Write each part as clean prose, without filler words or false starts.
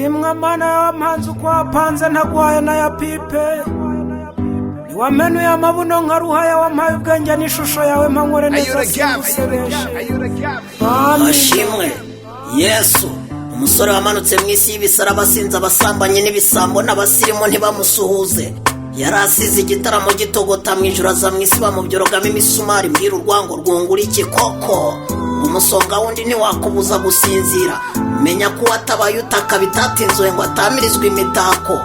shimwa mana y'amanzi uko wapanze ntaguhaye na ya pipe niwamenuye amabuno nka ruhaya wampaye ubwenge n'ishusho yawe mpankore neza simusebeshe ashimwe Yesu umusore wamanutse mu isi y'ibisaraba asinze abasambanye n'ibisambo n'abasirimu ntibamusuhuze yari asize igitaramo gitogota mu ijuru aza mu isi bamubyorogamo imisumari mbwira urwango rwungura iki koko umusonga wundi ntiwakubuza gusinzira menya ko watabaye utaka bitatinzwe ngo atamirizwe imitako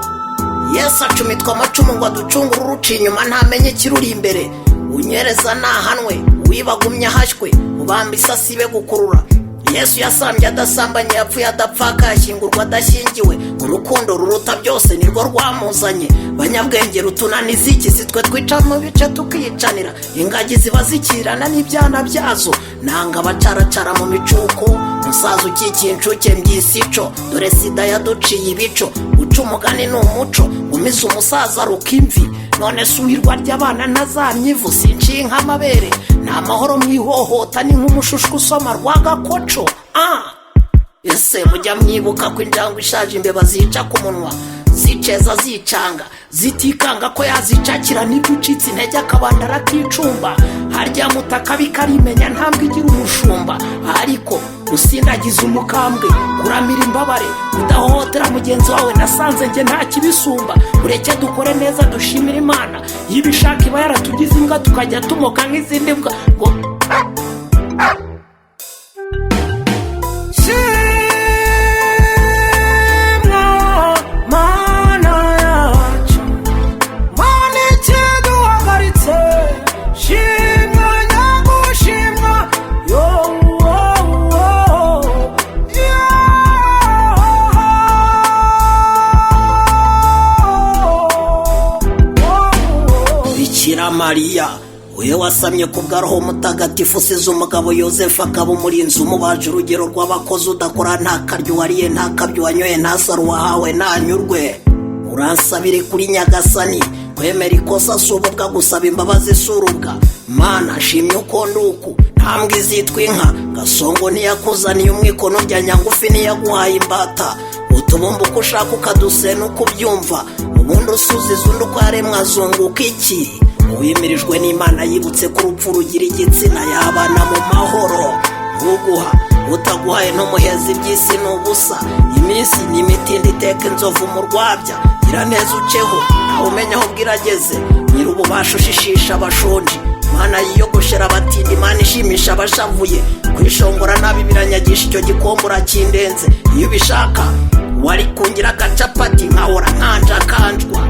Yesu acumitwa amacumu ngo aducungure uruca inyuma ntamenye ikiruri imbere unyereza nahanwe wibagumye ahashywe ubamba isasi be gukurura Yesu yasambye adasambanye yapfuye adapfaka yashyingurwa adashyingiwe urukundo ruruta byose nirwo rwamuzanye banyabwenge rutunaniza iki si twe twica mu bice tukiyicanira ingagi ziba zikirana n'ibyana byazo nanga bacaracara mu micuko musaza ukikiye inshuke mbyisico dore sida yaduciye ibico uca umugani ni umuco umize umusaza rukimvi none suhirwa ry'abana ntazamyivu sinciye nk'amabere nta mahoro mwihohota ni nk'umushushwe usoma rwagakoco ese mujya mwibuka ko injangwe ishaje imbeba zica ku munwa ziceza zicanga zitikanga ko yazicakira n'ibyucitse intege akabanda arakicumba harya mutaka bikarimenya ntambwe igira umushumba ariko usindagiza umukambwe kuramira imbabare udahohotera mugenzi wawe nasanze njye nta kibisumba ureke dukore neza dushimira Imana yibishaka iba yaratugize imbwa tukajya tumoka nk'izindi mbwa ngo Mariya we wasamye kubwa roho mutagatifu usize umugabo Yosefu akaba umurinzi umubaje urugero rw'abakozi udakora nta karyo wariye nta kabyo wanyoye nta saro wahawe ntanyurwe uransabire kuri Nyagasani kwemera ikosa si ububwa gusaba imbabazi surubwa Mana shimye uko nduku ntambwe zitwa inka Gasongo ntiyakuzaniye umwikono rya Nyangufi ntiyaguhaye imbata utubumba uko ushaka ukadusena uko ubyumva ubundi usuziza undi uko yaremwe azunguka iki wimirijwe n'Imana yibutse ko urupfu rugira igitsina yabana mu mahoro uguha utaguhaye ntumuheza iby'isi n'ubusa iminsi n'imitindi iteka inzovu mu rwabya gira neza uceho nawe umenya aho bwirageze nyir'ububasha ushishisha abashonji Mana yiyogoshera abatindi Imana ishimisha abashavuye kwishongora nabi biranyagisha icyo gikombora kindenze iyo ubishaka wari kungira agacapati nkahora nkanjakanjwa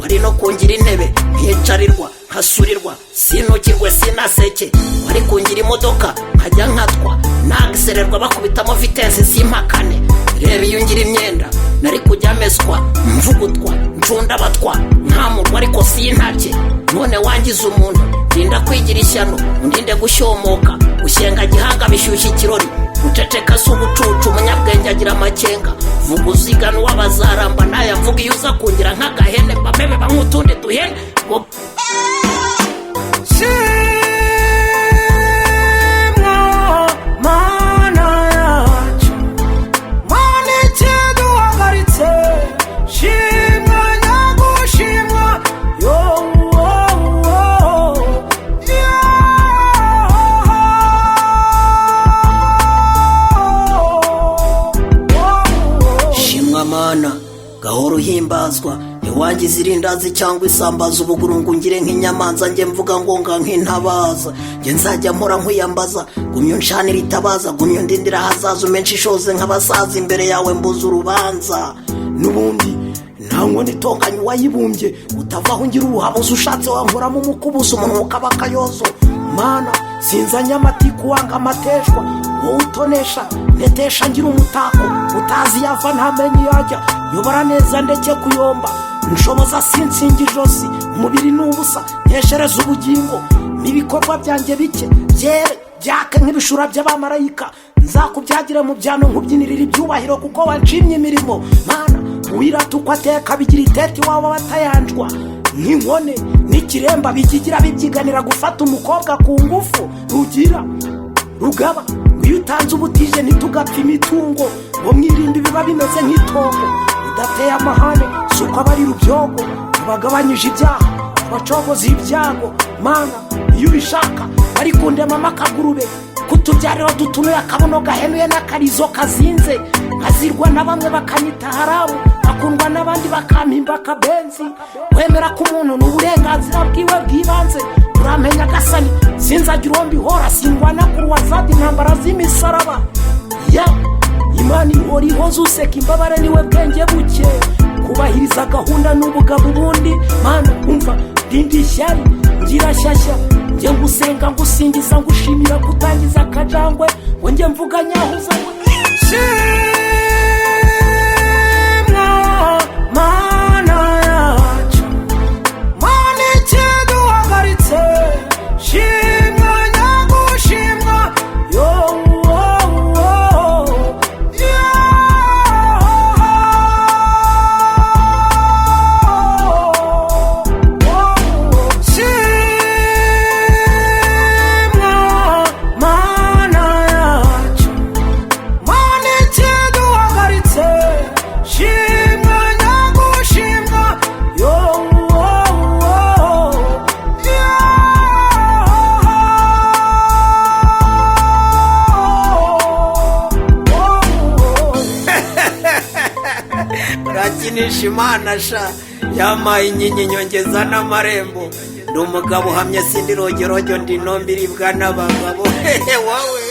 wari no kungira intebe nkicarirwa nkasurirwa sinukirwe sinaseke wari kungira imodoka nkajya nkatwa nagisererwa bakubitamo vitesi simpakane reba iyo ngira imyenda nari kujya meswa mvugutwa ncunda batwa nkamurwa ariko sintabye none wangize umuntu ndinda kwigira ishyano undinde gushyomoka gushyenga gihanga bishyushya ikirori uceceka si ubucucu umunyabwenge agira amakenga vuga uzigana uw'abazaramba naya mvuga iyo uza kungira nk'agahene bamebe nk'utundi duhene Mana gahoro himbazwa ntiwangize irindazi cyangwa isambaza ubugurungu ngire nk'inyamanza njye mvuga ngo nga nk'intabaza njye nzajya mpora nkwiyambaza gumyo nshanira itabaza gumyo ndindira hazaza umenshi ishoze nk'abasaza imbere yawe mbuza urubanza n'ubundi ntango nitonganye wayibumbye utavaho ngira uruhabuza ushatse wankoramo umukubuza umuntu ukaba akayozo Mana sinzanya amatiku wanga amateshwa wowe utonesha netesha ngira umutako utazi yava ntamenye yajya nyobora neza ndeke kuyomba nshoboza sinsinga ijosi umubiri n'ubusa nteshereza ubugingo n'ibikorwa byanjye bike byere byake nk'ibishura by'abamarayika nzakubyagire mu byano nkubyinirira ibyubahiro kuko wanshimye imirimo Mana wirata uko ateka bigira iteti waba batayanjwa nk'inkone n'ikiremba bikigira bibyiganira gufata umukobwa ku ngufu rugira rugaba iyo utanze ubutije ntitugapfa imitungo ngo mwirinde ibiba bimeze nk'itongo udateye amahane si uko aba ari rubyogo abagabanyije ibyaha abacogoza ibyago mana iyo ubishaka bari kundemamo akagurube kutubyarira dutunuye akabuno gahenuye n'akarizo kazinze nkazirwa na bamwe bakanyita haramu akundwa n'abandi bakampimba akabenzi kwemera ko umuntu ni uburenganzira bwiwe bw'ibanze uramenya gasani sinzagira uwo mbihora singwana ku ruwazadi intambara z'imisaraba ya imana ihora ihoze useka imbabare niwe bwenge buke kubahiriza gahunda n'ubugabo ubundi mana umva rindi ishyari ngira shyashya njye ngusenga ngusingiza ngushimira kutangiza akajangwe ngo njye mvuga nyahuza shimwa mana yacu mana ikiduhagaritse shimwa nyagushimwa yo urakinisha imana sha yamaye inkingi nyongeza n'amarembo ndi umugabo uhamye sindi rogerogyo ndi nombi iribwa n'abagabo wowe